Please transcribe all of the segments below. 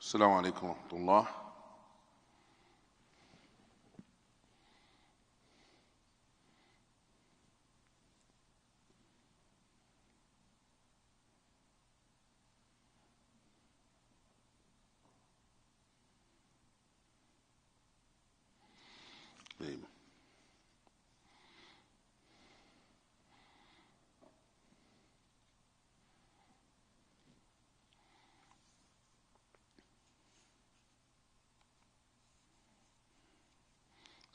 السلام عليكم ورحمة الله.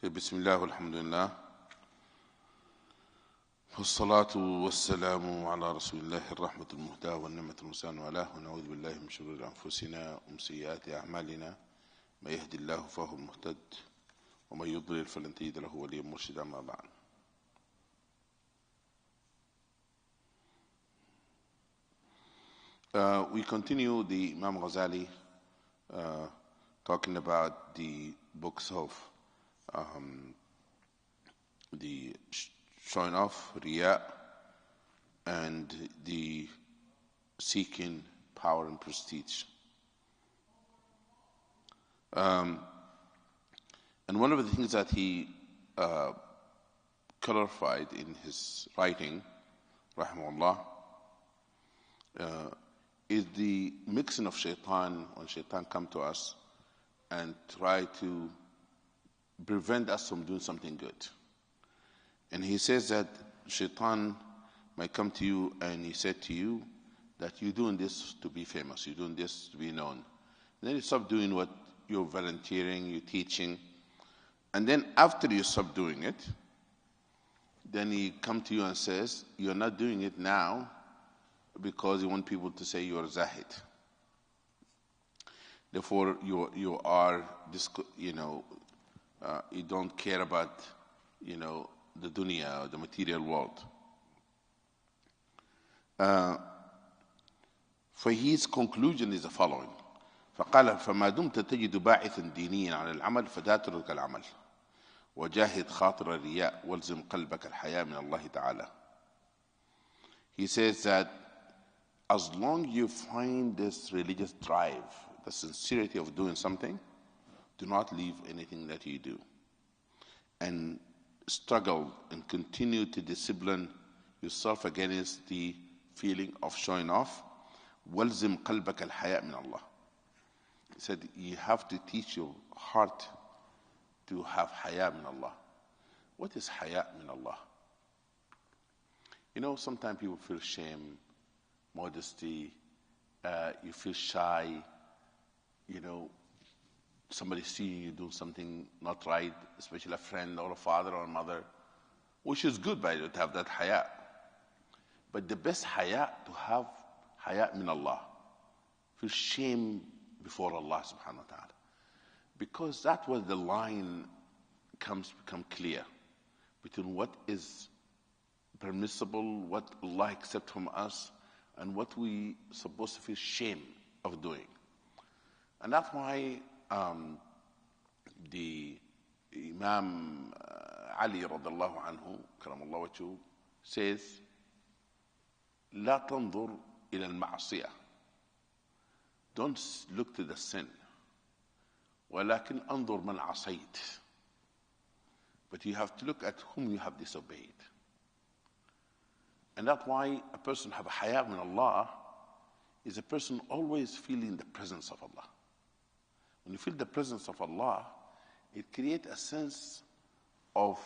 بسم الله والحمد لله والصلاة والسلام على رسول الله الرحمة المهداة والنعمة المسان والاه، ونعوذ بالله من شرور أنفسنا ومن سيئات أعمالنا، من يهدي الله فهو المهتد ومن يضلل فلن تجد له وليا مرشدا. أما بعد، we continue the Imam Ghazali talking about the books of the showing off, Riyaa, and the seeking power and prestige. And one of the things that he clarified in his writing, rahimahullah, is the mixing of shaitan, when shaitan come to us and try to prevent us from doing something good. And he says that shaitan might come to you and he said to you that you're doing this to be famous, you're doing this to be known. And then you stop doing what you're volunteering, you're teaching. And then after you stop doing it, then he come to you and says, you're not doing it now because you want people to say you're zahid. Therefore, you are this, you don't care about, the dunya, the material world. For his conclusion is the following: فقال فما دمت تجد باعثا دينيا على العمل فلا تترك العمل وجاهد خاطر الرياء والزم قلبك الحياء من الله تعالى. He says that as long you find this religious drive, the sincerity of doing something, do not leave anything that you do, and struggle and continue to discipline yourself against the feeling of showing off. وَلْزِمْ قَلْبَكَ الْحَيَاء مِنَ اللَّهِ. He said you have to teach your heart to have haya min Allah. What is haya min Allah? Sometimes people feel shame, modesty, you feel shy, somebody seeing you do something not right, especially a friend or a father or a mother, which is good, by the way, to have that haya. But the best haya, to have haya min Allah, feel shame before Allah subhanahu wa ta'ala. Because that's where the line become clear between what is permissible, what Allah accepts from us, and what we supposed to feel shame of doing. And that's why the Imam Ali radiallahu anhu, karamallahu wajhu, says, لا تنظر إلى المعصية. Don't look to the sin. ولكن انظر من عصيت. But you have to look at whom you have disobeyed. And that's why a person have a haya min Allah is a person always feeling the presence of Allah. When you feel the presence of Allah, it creates a sense of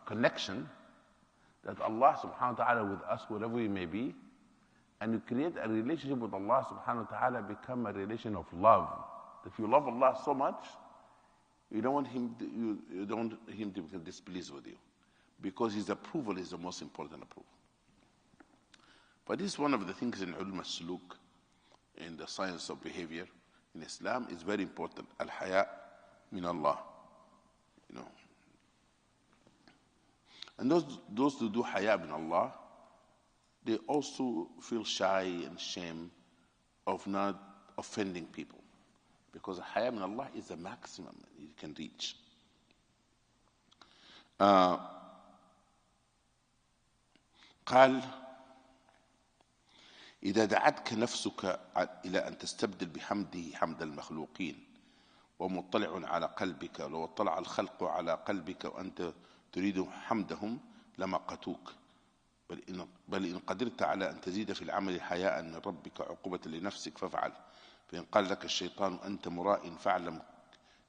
connection that Allah subhanahu wa ta'ala with us, wherever we may be, and you create a relationship with Allah subhanahu wa ta'ala, become a relation of love. If you love Allah so much, you don't want him to become displeased with you, because his approval is the most important approval. But this is one of the things in ulum al-suluk, in the science of behavior in Islam, is very important. Al-haya min Allah. And those who do haya min Allah, they also feel shy and shame of not offending people, because haya min Allah is the maximum you can reach. قال إذا دعتك نفسك إلى أن تستبدل بحمده حمد المخلوقين ومطلع على قلبك، لو اطلع الخلق على قلبك وأنت تريد حمدهم لمقتوك، بل إن قدرت على أن تزيد في العمل حياء من ربك عقوبة لنفسك فافعل. فإن قال لك الشيطان أنت مراء فاعلم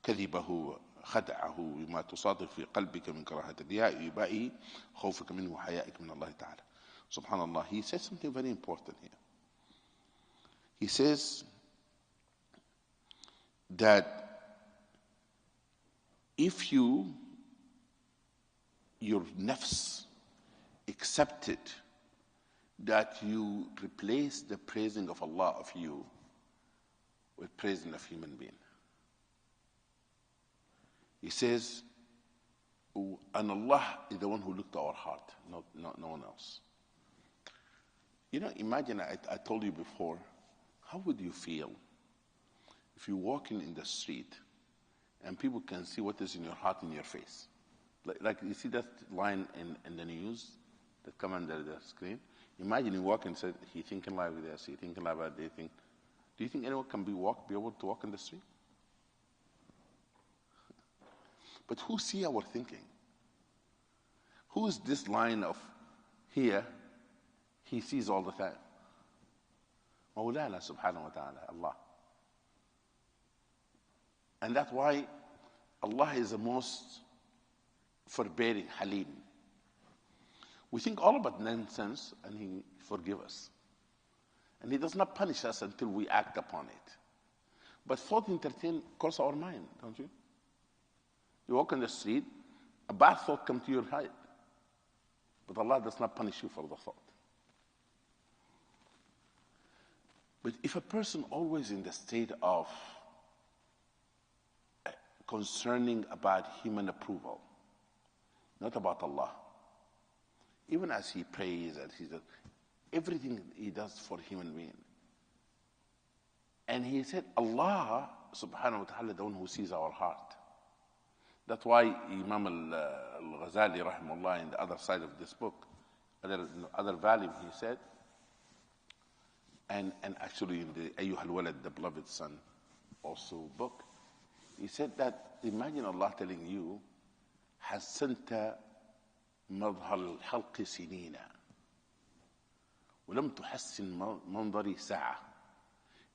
كذبه خدعه بما تصادف في قلبك من كراهة الرياء وإبائه خوفك منه وحيائك من الله تعالى. Subhanallah, he says something very important here. He says that if your nafs accepted that you replace the praising of Allah of you with praising of human being. He says, and Allah is the one who looked at our heart, not no one else. You know, imagine, I told you before, how would you feel if you're walking in the street and people can see what is in your heart in your face? Like you see that line in the news that come under the screen? Imagine you walk and say, he thinking like this, he thinking like that, do you think anyone can be able to walk in the street? But who see our thinking? Who is this line of here? He sees all the time. Mawlana subhanahu wa ta'ala, Allah. And that's why Allah is the most forbearing, Halim. We think all about nonsense and He forgives us. And He does not punish us until we act upon it. But thought entertain cross our mind, don't you? You walk in the street, a bad thought comes to your head. But Allah does not punish you for the thought. But if a person always in the state of concerning about human approval, not about Allah, even as he prays and he does everything he does for human being. And he said, Allah subhanahu wa ta'ala, the one who sees our heart. That's why Imam Al-Ghazali, rahimahullah, in the other side of this book, other volume, he said, and actually in the Ayyuhal Walad, the beloved son, also book, he said that imagine Allah telling you, حسنت مظهر الخلق سنينا ولم تحسن منظري ساعة.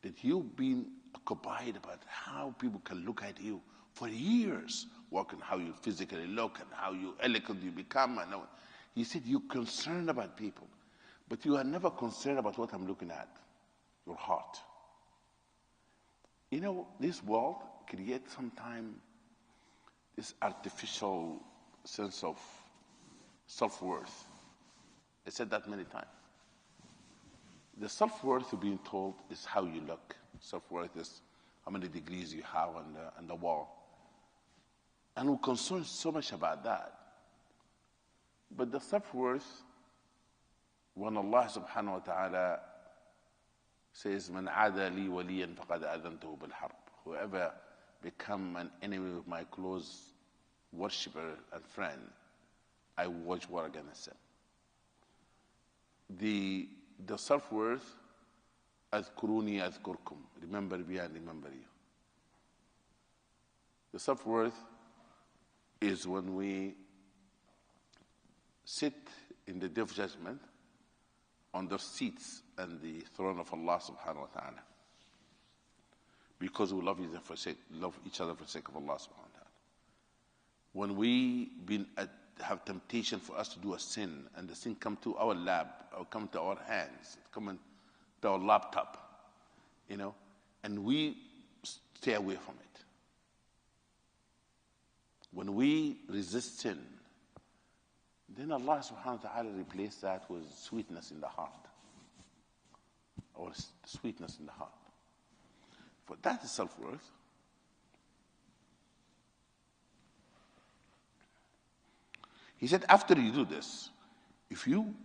That you've been occupied about how people can look at you for years, working how you physically look and how you eloquent you become. And he said you're concerned about people, but you are never concerned about what I'm looking at, your heart. You know, this world creates sometimes this artificial sense of self-worth. I said that many times. The self-worth of being told is how you look. Self-worth is how many degrees you have on the wall. And we're concerned so much about that. But the self-worth, when Allah subhanahu wa ta'ala says, "Man aada li waliyan faqad adantuhu bil harb." Whoever become an enemy of my close worshipper and friend, I wage war against him. The self-worth, أذكروني أذكركم. Remember me and remember you. The self-worth is when we sit in the day of judgment on the seats and the throne of Allah subhanahu wa ta'ala. Because we love each other for the sake of Allah subhanahu wa ta'ala. When we have temptation for us to do a sin, and the sin come to our lap, or come to our hands, come to our laptop, you know, and we stay away from it. When we resist sin, then Allah subhanahu wa ta'ala replaces that with sweetness in the heart. Or sweetness in the heart. For that is self-worth. He said, after you do this, if you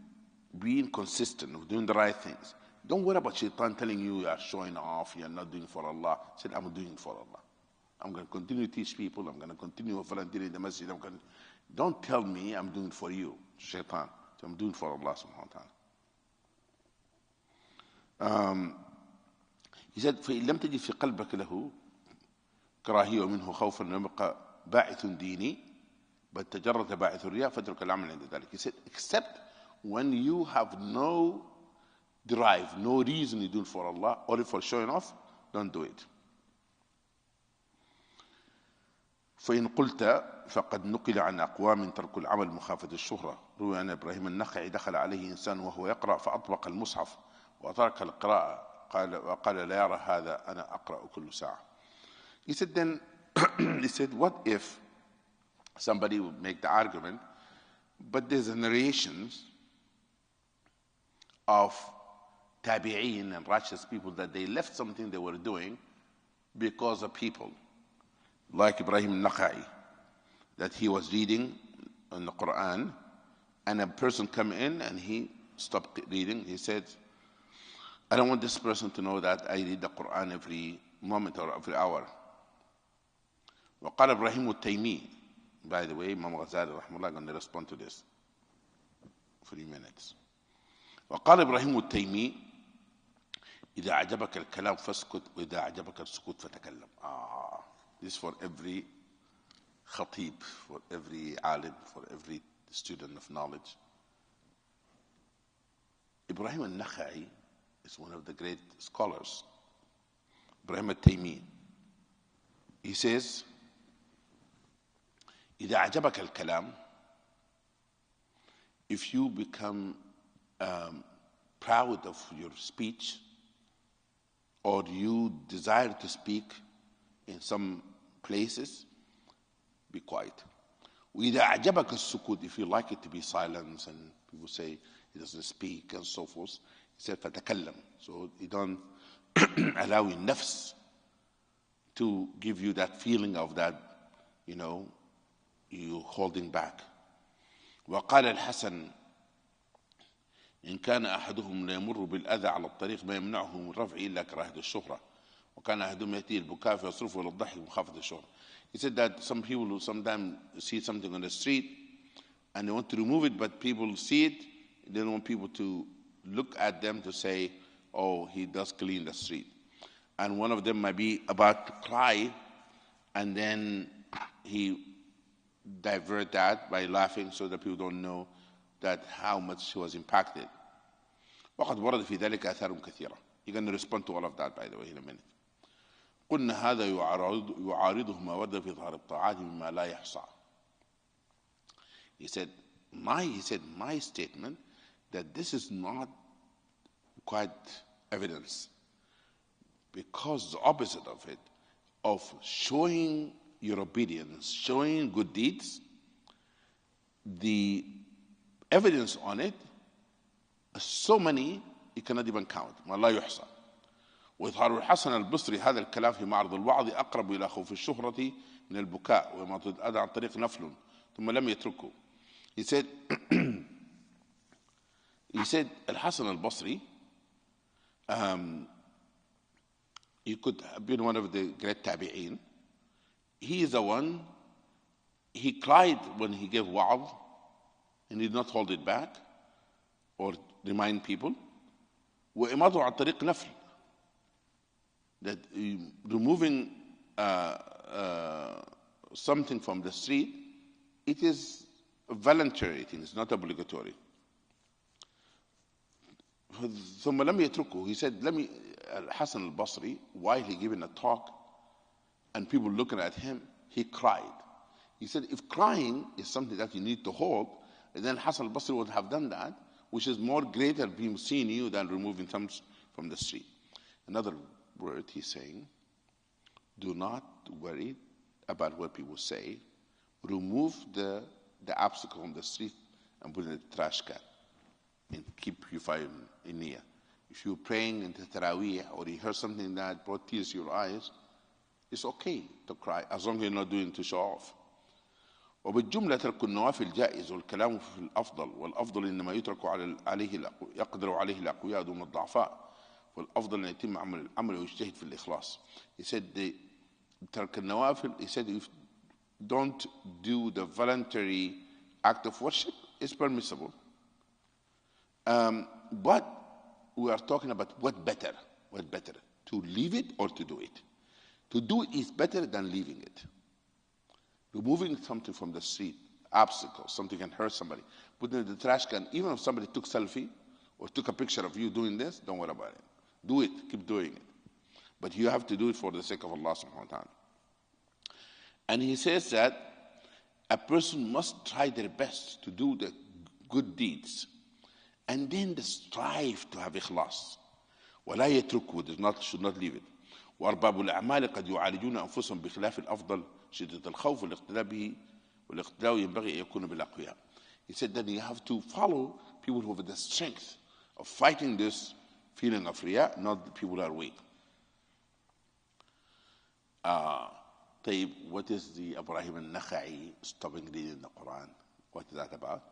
being consistent of doing the right things, don't worry about shaitan telling you are showing off, you're not doing for Allah. He said, I'm doing it for Allah. I'm going to continue to teach people. I'm going to continue volunteering in the masjid. Don't tell me I'm doing it for you, shaitan. So I'm doing it for Allah subhanahu wa ta'ala. Um, he said, فإن لم تجد في قلبك له كراهية ومنه خوفا يبقى باعث ديني بل تجرد باعث الرياء فاترك العمل عند ذلك. He said, except when you have no drive, no reason you do it for Allah, only for showing off, don't do it. فإن قلت فقد نقل عن أقوام تركوا العمل مخافة الشهرة. روي أن إبراهيم النخعي دخل عليه إنسان وهو يقرأ فأطبق المصحف وترك القراءة وقال لا يرى هذا أنا أقرأ كل ساعة. He said then, he said, what if somebody would make the argument, but there's a narrations of tabi'een and righteous people that they left something they were doing because of people. Like Ibrahim al-Nakha'i, that he was reading in the Quran, and a person come in and he stopped reading. He said, I don't want this person to know that I read the Quran every moment or every hour. وقال إبراهيم التيمي, by the way, Imam Al-Ghazali rahimahullah going to respond to this. 3 minutes. وقال إبراهيم التيمي إذا أعجبك الكلام فاسكت وإذا أعجبك السكوت فتكلم. This is for every khatib, for every alim, for every student of knowledge. Ibrahim al-Nakha'i is one of the great scholars. Ibrahim al-Taymi. He says, إذا أعجبك الكلام, if you become proud of your speech, or you desire to speak in some places, be quiet. وإذا أعجبك السكوت, if you like it to be silence and people say he doesn't speak and so forth, he said فتكلم. So you don't allow your nafs to give you that feeling of that, you holding back. وقال الحسن إن كان أحدهم لا يمر بالأذى على الطريق ما يمنعه من رفعه إلا كراهية الشهرة وكان أحدهم يأتي البكاء فيصرفه إلى الضحك مخافة الشهرة. He said that some people will sometimes see something on the street and they want to remove it, but people see it. They don't want people to look at them to say, oh, he does clean the street. And one of them might be about to cry, and then he divert that by laughing so that people don't know that how much he was impacted. وقد ورد في ذلك آثار كثيرة. You're going to respond to all of that, by the way, in a minute. قلنا هذا يعارضه ما ورد في ظهر الطاعات مما لا يحصى. He said my statement that this is not quite evidence, because the opposite of it, of showing your obedience, showing good deeds, the evidence on it is so many you cannot even count. ولا يحصى. وإظهار الحسن البصري هذا الكلام في معرض الوعظ أقرب إلى خوف الشهرة من البكاء وما تؤدى عن طريق نفل ثم لم يتركه. He said الحسن البصري he could have been one of the great tabi'een. He is the one, he cried when he gave wa'adh and did not hold it back or remind people. وإماطة عن طريق نفل, that removing something from the street, it is a voluntary thing, it's not obligatory. ثم لم يتركه. He said, Hassan al-Basri, while he giving a talk and people looking at him, he cried. He said, if crying is something that you need to hold, then Hassan al-Basri would have done that, which is more greater being seeing you than removing things from the street. Another word he's saying, do not worry about what people say. Remove the obstacle on the street and put it in the trash can and keep your fire in near. If you're praying in the Taraweeh or you hear something that brought tears to your eyes, it's okay to cry as long as you're not doing it to show off. وبالجملة ترك النوافل جائز والكلام في الأفضل والأفضل إنما يترك يقدر عليه الأقوياء دون الضعفاء والأفضل أن يتم عمل العمل ويجتهد في الإخلاص. He said ترك النوافل, he said if don't do the voluntary act of worship, it's permissible. But we are talking about what better, to leave it or to do it. To do it is better than leaving it. Removing something from the street, obstacles, something can hurt somebody, put it in the trash can. Even if somebody took selfie or took a picture of you doing this, don't worry about it. Do it, keep doing it. But you have to do it for the sake of Allah subhanahu wa ta'ala. And he says that a person must try their best to do the good deeds and then strive to have ikhlas. ولا يتركه, should not leave it. وأرباب الأعمال قد يعالجون أنفسهم بخلاف الأفضل شدة الخوف والاقتداء به والاقتداء ينبغي أن يكون بالأقوياء. He said that you have to follow people who have the strength of fighting this feeling of riya, not the people who are weak. طيب, what is the Ibrahim al-Nakha'i stopping reading the Quran? What is that about?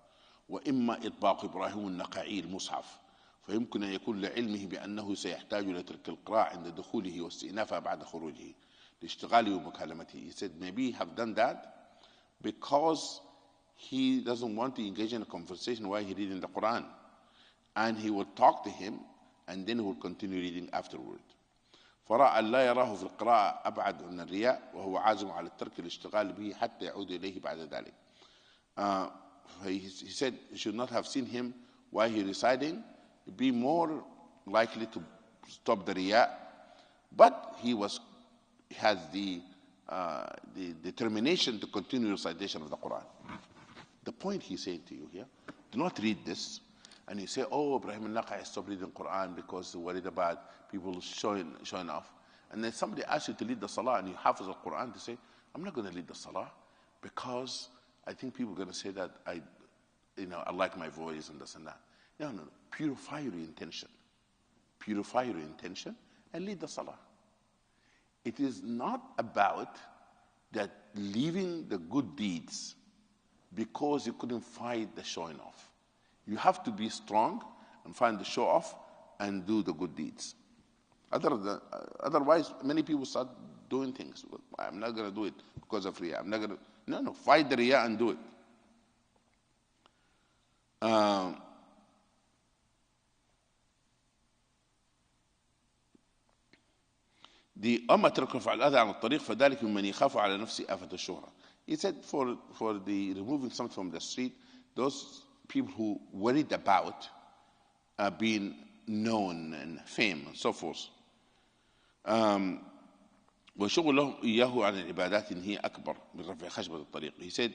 وإما إطباق إبراهيم النخعي المصحف فيمكن أن يكون لعلمه بأنه سيحتاج إلى ترك القراءة عند دخوله واستئنافها بعد خروجه لاشتغاله ومكالمته. He said maybe he have done that because he doesn't want to engage in a conversation while he reading the Quran, and he will talk to him and then he will continue reading afterward. فرأى أن لا يراه في القراءة أبعد من الرياء وهو عازم على الترك الاشتغال به حتى يعود إليه بعد ذلك. He said he should not have seen him while he reciting, be more likely to stop the riya, but he has the determination to continue recitation of the Quran. The point he's saying to you here, do not read this and you say, oh, Ibrahim al-Nakha'i stopped reading Quran because he's worried about people showing off. And then somebody asks you to lead the salah and you hafiz the Quran, to say, I'm not going to lead the salah because I think people are going to say that I like my voice and this and that. No. Purify your intention. Purify your intention and lead the salah. It is not about that leaving the good deeds because you couldn't find the showing off. You have to be strong and find the show off and do the good deeds. Otherwise, many people start doing things. I'm not going to do it because of Riya. I'm not going to. No. Fight the Riya and do it. The أما ترك رفع الأذى عن الطريق فذلك ممن يخاف على نفسه آفة الشهرة. He said for the removing something from the street, those people who worried about being known and fame and so forth. وشغلهم إياه عن العبادات إن هي أكبر من رفع خشبة الطريق. He said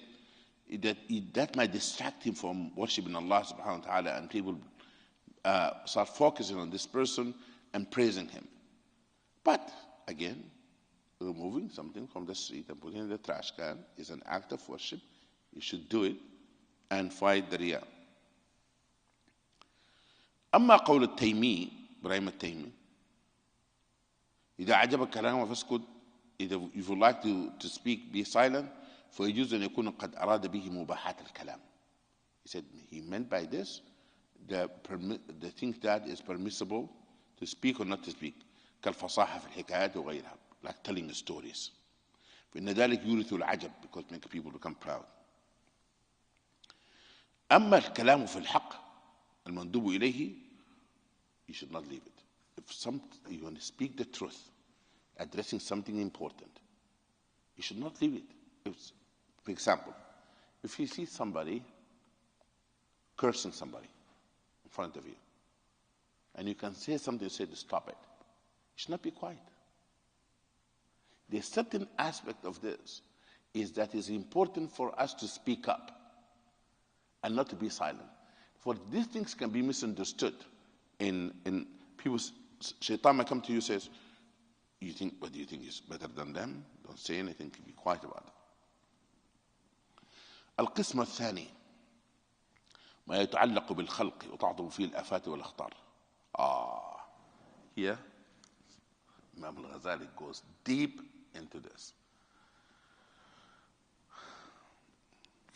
that might distract him from worshiping Allah subhanahu wa ta'ala, and people start focusing on this person and praising him. But again, removing something from the street and putting it in the trash can is an act of worship. You should do it and fight the riya. أما قول التيمي إبراهيم التيمي إذا عجبك كلامه فاسكت if you like to speak be silent فيجوز أن يكون قد أراد به مباحات الكلام. He said he meant by this the thing that is permissible to speak or not to speak كالفصاحة في الحكايات وغيرها, like telling stories. فإن ذلك يورث العجب, because make people become proud. أما الكلام في الحق المندوب إليه, you should not leave it. If you want to speak the truth, addressing something important, you should not leave it. For example, if you see somebody cursing somebody in front of you, and you can say something, say to stop it, you should not be quiet. The certain aspect of this is that it's important for us to speak up and not to be silent. For these things can be misunderstood in people's. Shaitan might come to you and says, what do you think is better than them? Don't say anything, be quiet about it. القسم الثاني ما يتعلق بالخلق وتعظم فيه الآفات والأخطار. Here Imam Al-Ghazali goes deep into this.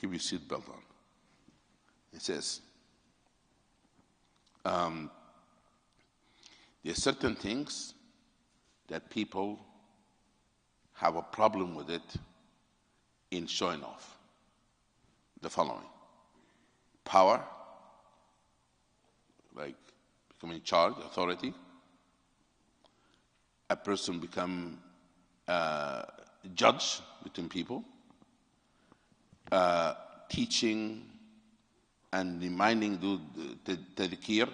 Keep your seatbelt on. He says, there are certain things that people have a problem with it in showing off. The following: power, like become in charge, authority. A person become judge between people, teaching and reminding the tadhkir,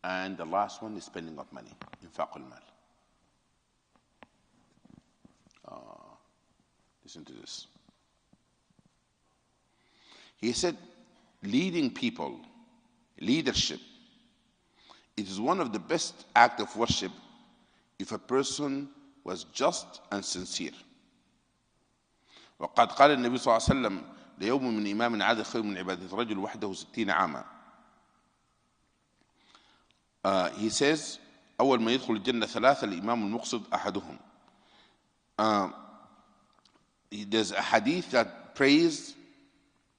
and the last one is spending of money, infaq al-mal. Listen to this. He said, leading people, leadership, it is one of the best acts of worship if a person was just and sincere. وقد قال النبي صلى الله عليه وسلم ليوم من إمام عاد خير من عبادة رجل وحده 60 عاما. He says, أول ما يدخل الجنة ثلاثة الإمام المقصد أحدهم. There's a hadith that prays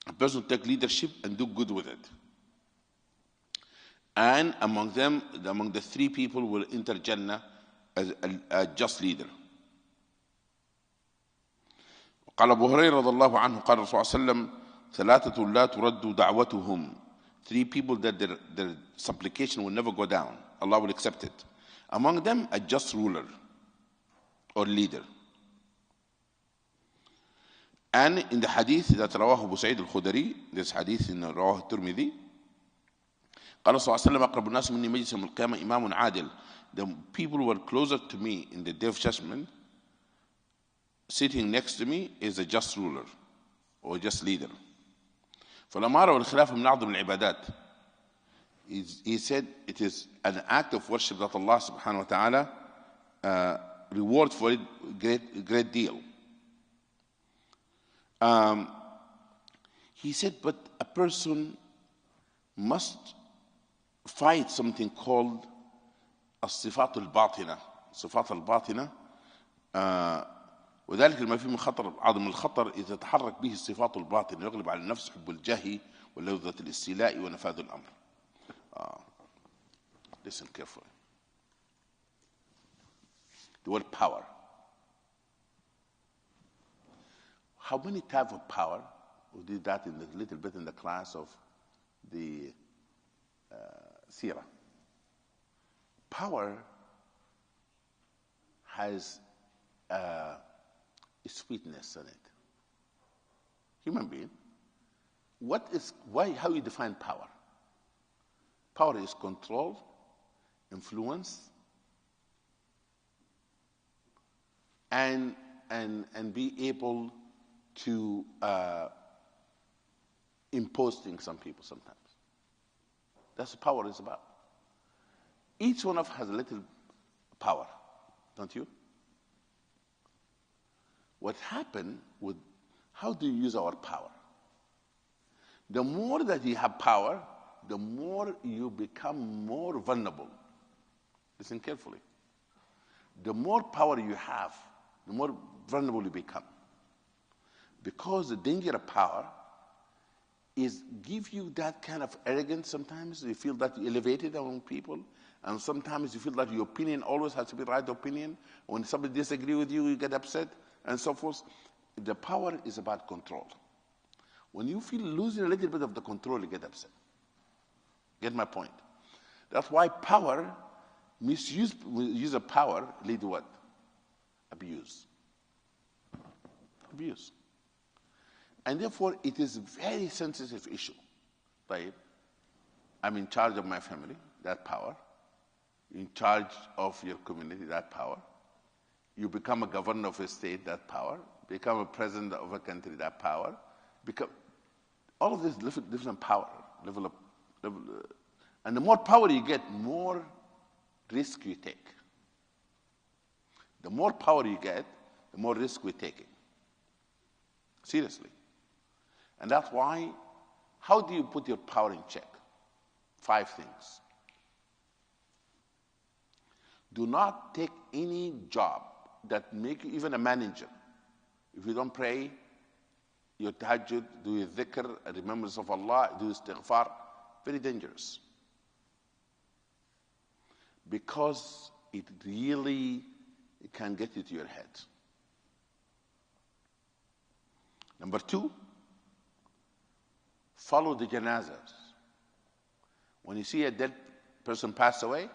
a person to take leadership and do good with it. And among them, among the three people will enter Jannah as a just leader. قال أبو هريرة رضي الله عنه قال الرسول صلى الله عليه وسلم ثلاثة لا ترد دعوتهم. Three people that their supplication will never go down. Allah will accept it. Among them, a just ruler or leader. And in the hadith that رواه أبو سعيد الخدري, this hadith in رواه الترمذي, قال صلى الله عليه وسلم أقرب الناس مني مجلس يوم القيامة إمام عادل. The people who are closer to me in the day of judgment, sitting next to me, is a just ruler or just leader. فالأمارة والخلاف من أعظم العبادات. He said it is an act of worship that Allah subhanahu wa ta'ala rewards for it great deal. He said, but a person must fight something called الصفات الباطنة. الصفات الباطنة وذلك لما فيه من خطر عظم الخطر إذا تحرك به الصفات الباطنة يغلب على النفس حب الجاه ولذة الاستيلاء ونفاذ الأمر. Listen carefully. The word power. How many types of power? We did that in a little bit in the class of the Sirah. Power has a sweetness in it. Human being. How you define power? Power is control, influence, and be able to impose things on people sometimes. That's what power is about. Each one of us has a little power, don't you? What happened with how do you use our power? The more that you have power, the more you become more vulnerable. Listen carefully. The more power you have, the more vulnerable you become. Because the danger of power is give you that kind of arrogance sometimes. You feel that you're elevated among people. And sometimes you feel that your opinion always has to be the right opinion. When somebody disagrees with you, you get upset and so forth. The power is about control. When you feel losing a little bit of the control, you get upset. Get my point? That's why power, use of power lead to what? Abuse. Abuse. And therefore, it is a very sensitive issue. Right? I'm in charge of my family, that power. In charge of your community, that power. You become a governor of a state, that power. Become a president of a country, that power. All of this different power, level. And the more power you get, more risk you take. The more power you get, the more risk we're taking. Seriously. And that's why, how do you put your power in check? 5 things. Do not take any job that make you even a manager. If you don't pray, your tahajjud, do your dhikr, remembrance of Allah, do istighfar, very dangerous. Because it really can get into your head. Number 2, follow the janazas. When you see a dead person passed away,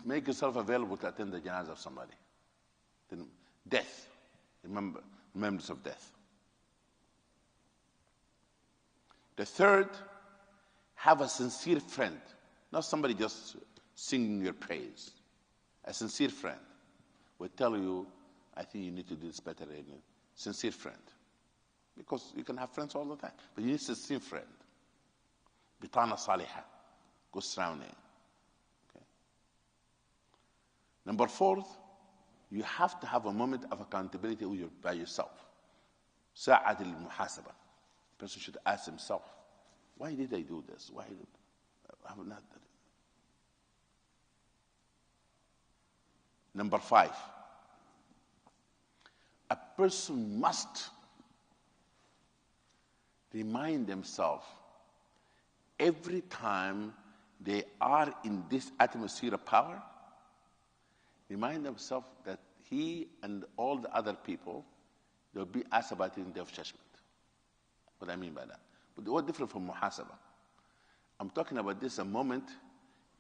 make yourself available to attend the janazah of somebody. Then death, remembrance of death. The third, have a sincere friend, not somebody just singing your praise. A sincere friend will tell you, I think you need to do this better. Sincere friend. Because you can have friends all the time, but you need a sincere friend. Bitana salihah, good surrounding. Okay. Number fourth, you have to have a moment of accountability by yourself. Sa'at al-muhasaba. A person should ask himself, why did I do this? Why did I have not done it? Number five, a person must remind themselves every time they are in this atmosphere of power, remind themselves that he and all the other people, they'll be asked about it in the day of judgment. What I mean by that? But what different from muhasabah? I'm talking about this a moment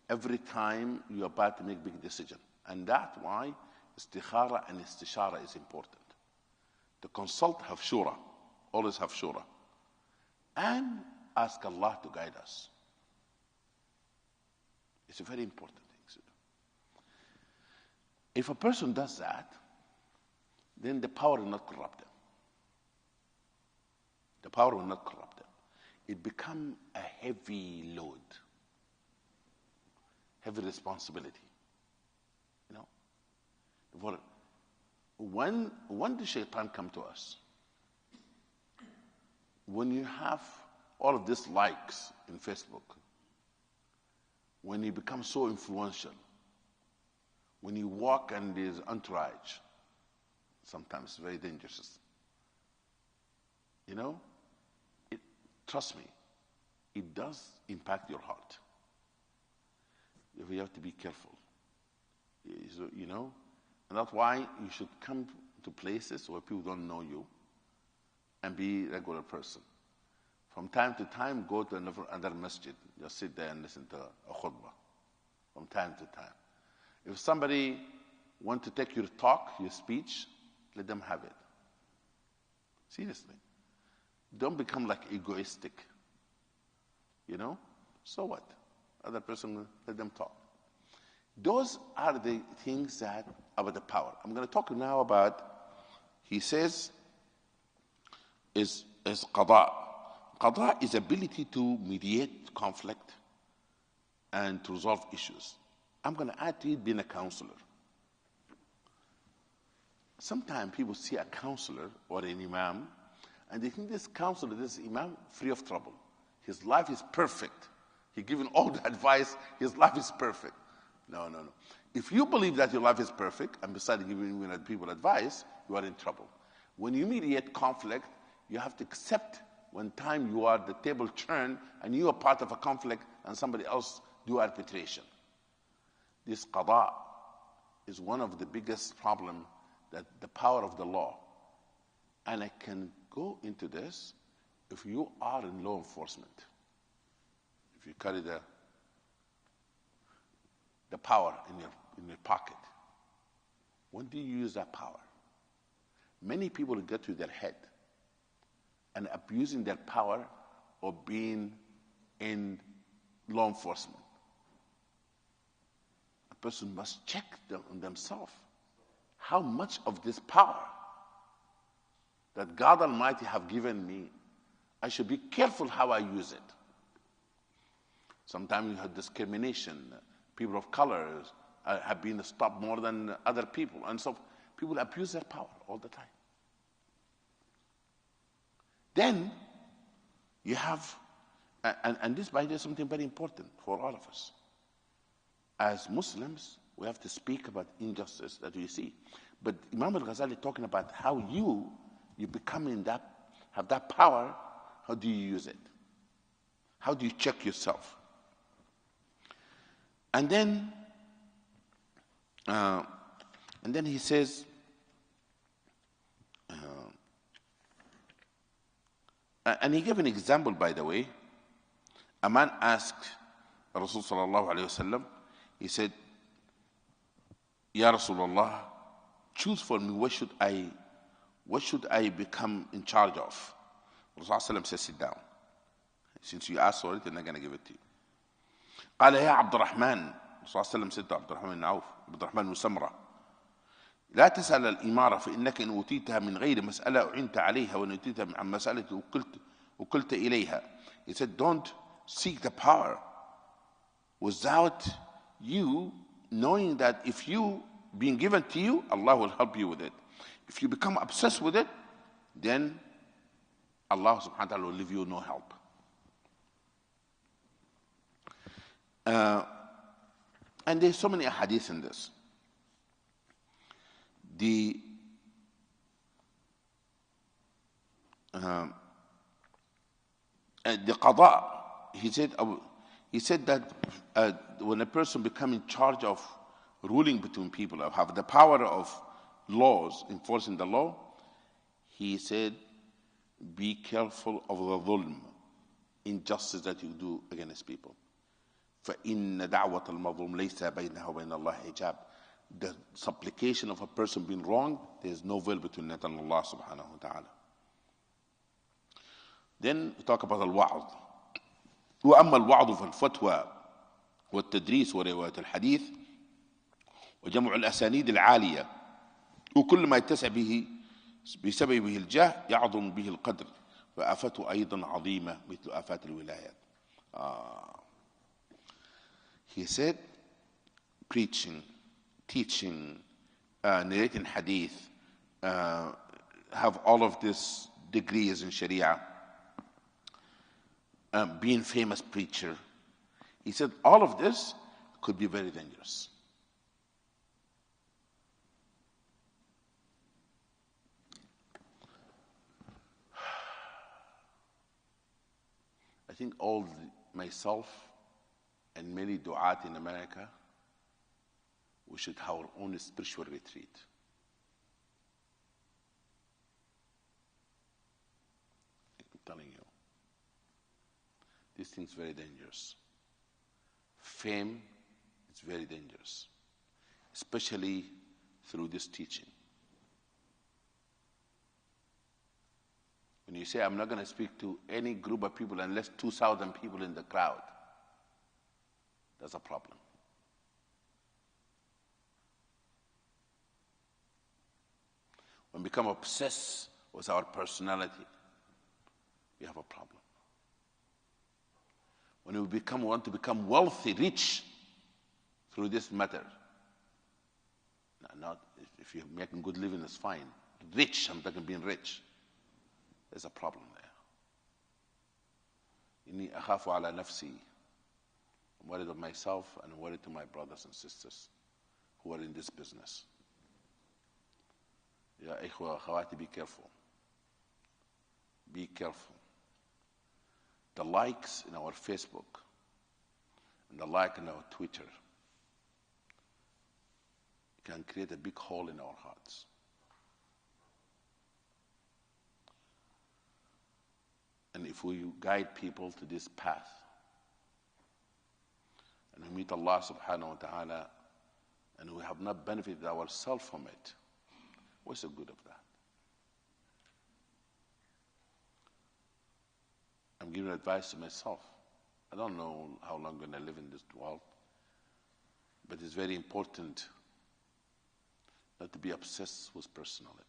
every time you're about to make a big decision. And that's why istikhara and istishara is important. To consult, have shura, always have shura. And ask Allah to guide us. It's a very important thing to do. If a person does that, then the power will not corrupt them. The power will not corrupt them. It becomes a heavy load, heavy responsibility. You know, when the shaitan come to us, when you have all of these likes in Facebook, when you become so influential, when you walk and there's entourage, sometimes it's very dangerous. You know, trust me, it does impact your heart. You have to be careful. You know, and that's why you should come to places where people don't know you and be a regular person. From time to time, go to another masjid. Just sit there and listen to a khutbah from time to time. If somebody wants to take your talk, your speech, let them have it. Seriously. Don't become like egoistic. You know? So what? Other person, let them talk. Those are the things that about the power. I'm going to talk now about, he says, is qada. Qada is ability to mediate conflict and to resolve issues. I'm going to add to it being a counselor. Sometimes people see a counselor or an imam and they think this counselor, this imam, free of trouble. His life is perfect. He's given all the advice. His life is perfect. No. If you believe that your life is perfect and besides giving people advice, you are in trouble. When you mediate conflict, you have to accept when time you are the table turn and you are part of a conflict and somebody else do arbitration. This qada is one of the biggest problem that the power of the law. And I can go into this if you are in law enforcement. If you carry the power in your pocket, when do you use that power? Many people get to their head and abusing their power or being in law enforcement. A person must check on themselves how much of this power that God Almighty have given me, I should be careful how I use it. Sometimes you have discrimination. People of color have been stopped more than other people. And so people abuse their power all the time. Then you have, and this by the way is something very important for all of us. As Muslims, we have to speak about injustice that we see. But Imam Al-Ghazali talking about how you become in that, have that power, how do you use it? How do you check yourself? And then he says, and he gave an example, by the way. A man asked Rasul sallallahu alayhi wasallam, he said, Ya Rasulullah, choose for me what should I become in charge of? Rasul said, sit down. Since you asked for it, I'm not going to give it to you. قال يا عبد الرحمن, Rasul said to Abdurrahman bin Auf, Abdurrahman bin Samra, لا تسأل الإمارة فإنك إن أوتيتها من غير مسألة أعنت عليها وإن أوتيتها عن مسألة وكلت إليها. He said, don't seek the power without you knowing that if you being given to you, Allah will help you with it. If you become obsessed with it, then Allah subhanahu wa ta'ala will leave you no help. And there's so many hadith in this. The qada, he said that when a person becomes in charge of ruling between people, or have the power of laws, enforcing the law, he said, be careful of the dhulm, injustice that you do against people. فَإِنَّ دَعْوَةَ الْمَظْلُومِ لَيْسَ بَيْنَهَا وَبَيْنَ اللَّهِ حِجَابٌ. The supplication of a person being wrong, there is no veil between it and Allah subhanahu wa ta'ala. Then we talk about al-wa'd. وأما الوعظ فالفتوى والتدريس ورواية الحديث وجمع الأسانيد العالية وكل ما يتسع به بسببه الجاه يعظم به القدر وآفته أيضا عظيمة مثل آفات الولايات. He said, preaching, teaching, narrating hadith, have all of these degrees in Sharia, being famous preacher. He said all of this could be very dangerous. I think myself and many du'at in America, we should have our own spiritual retreat. I'm telling you, this thing's very dangerous. Fame is very dangerous, especially through this teaching. When you say, I'm not going to speak to any group of people unless 2,000 people in the crowd, that's a problem. When we become obsessed with our personality, we have a problem. When we want to become wealthy, rich through this matter, not if you're making good living, it's fine. Rich, I'm talking being rich. There's a problem there. إني أخاف على نفسي. I'm worried of myself and I'm worried to my brothers and sisters who are in this business. Ya ikhwa, akhawati, be careful. Be careful. The likes in our Facebook and the like in our Twitter can create a big hole in our hearts. And if we guide people to this path, and we meet Allah subhanahu wa ta'ala, and we have not benefited ourselves from it, what's the good of that? I'm giving advice to myself. I don't know how long I'm going to live in this world, but it's very important not to be obsessed with personalities.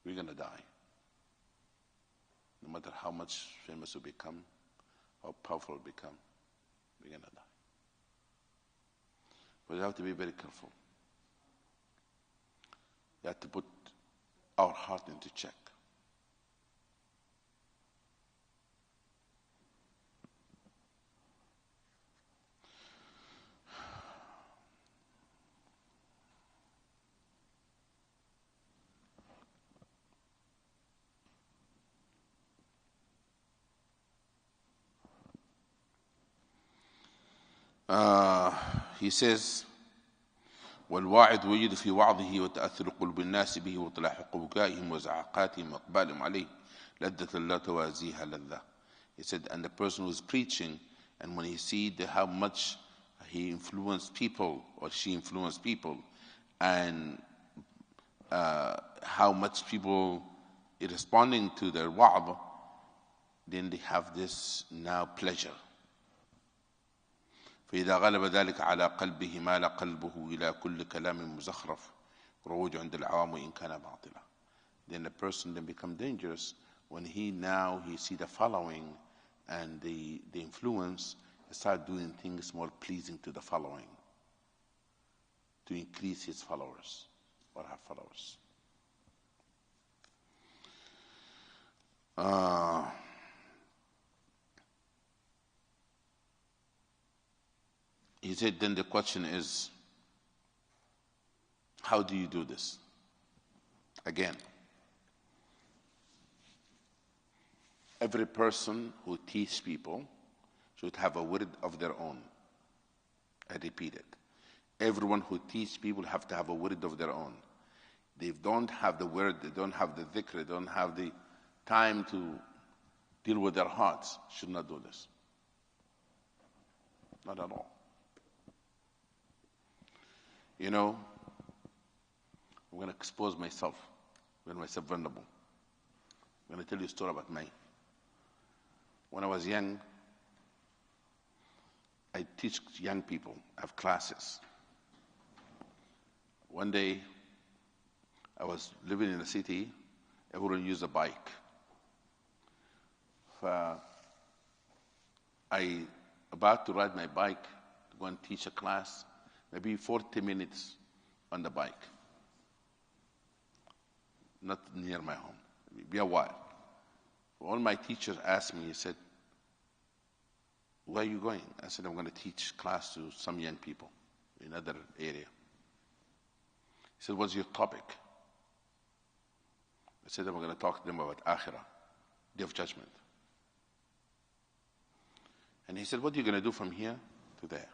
We're going to die. No matter how much famous we become, how powerful we become, we're going to die. But we have to be very careful. We have to put our heart into check. He says, والواعظ ويجد في وعظه وتأثر قلوب الناس به وطلاح بكائهم وزعقاتهم وإقبالهم عليه لذة لا توازيها لذة. He said, and the person who's preaching, and when he sees how much he influenced people or she influenced people, and how much people are responding to their wa'd, then they have this now pleasure. فإذا غلب ذلك على قلبه مال قلبه إلى كل كلام مزخرف روج عند العوام وإن كان باطلا. Then the person then become dangerous when he see the following and the influence, start doing things more pleasing to the following, to increase his followers or her followers. He said, then the question is, how do you do this? Again, every person who teaches people should have a word of their own. I repeat it. Everyone who teaches people have to have a word of their own. They don't have the word, they don't have the dhikr, they don't have the time to deal with their hearts, should not do this. Not at all. You know, I'm going to expose myself, make myself vulnerable. I'm going to tell you a story about me. When I was young, I teach young people, I have classes. One day, I was living in a city, everyone used a bike. I about to ride my bike to go and teach a class, maybe 40 minutes on the bike. Not near my home, be a while. All my teachers asked me, he said, where are you going? I said, I'm going to teach class to some young people in another area. He said, what's your topic? I said, I'm going to talk to them about Akhirah, Day of Judgment. And he said, what are you going to do from here to there?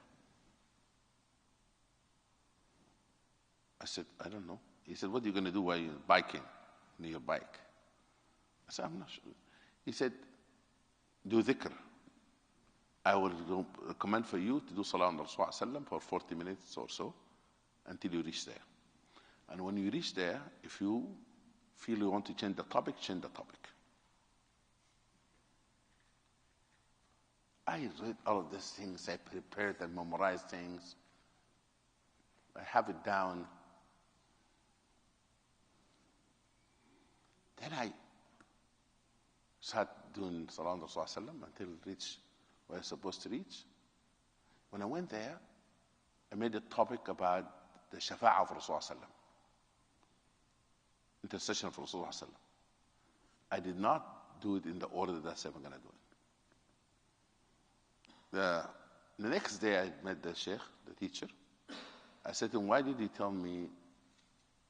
I said, I don't know. He said, what are you going to do while you're biking, near your bike? I said, I'm not sure. He said, do dhikr. I will recommend for you to do salah on Rasulullah for 40 minutes or so until you reach there. And when you reach there, if you feel you want to change the topic, change the topic. I read all of these things, I prepared and memorized things. I have it down. Then I sat doing Salah on Rasulullah until I reached where I was supposed to reach. When I went there, I made a topic about the Shafa'ah of Rasulullah, intercession of Rasulullah. I did not do it in the order that I said I'm going to do it. The next day I met the sheikh, the teacher. I said to him, why did you tell me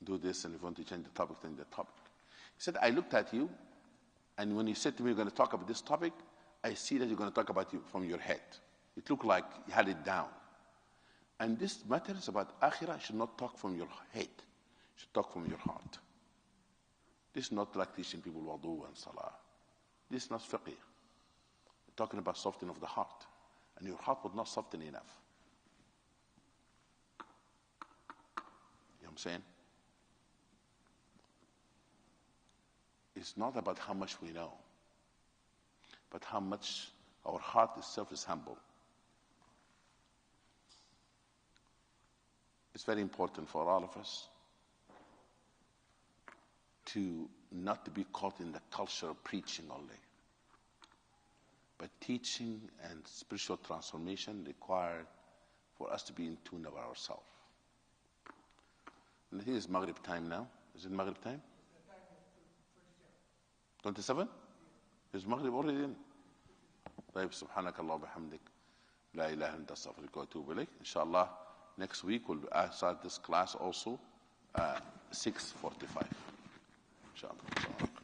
do this and if you want to change the topic, change the topic? He said, I looked at you and when you said to me you're going to talk about this topic, I see that you're going to talk about it from your head. It looked like you had it down. And this matters about Akhirah, you should not talk from your head. You should talk from your heart. This is not like teaching people wudu and salah. This is not fiqh. We're talking about softening of the heart. And your heart was not soften enough. You know what I'm saying? It's not about how much we know, but how much our heart itself is humble. It's very important for all of us to not to be caught in the culture of preaching only. But teaching and spiritual transformation require for us to be in tune with ourselves. And I think it's Maghrib time now. Is it Maghrib time? 27? Is Maghrib already in? طيب سبحانك الله وبحمدك لا إله إلا أنت أستغفرك وأتوب إليك. Inshallah, next week we'll start this class also 6:45. Inshallah.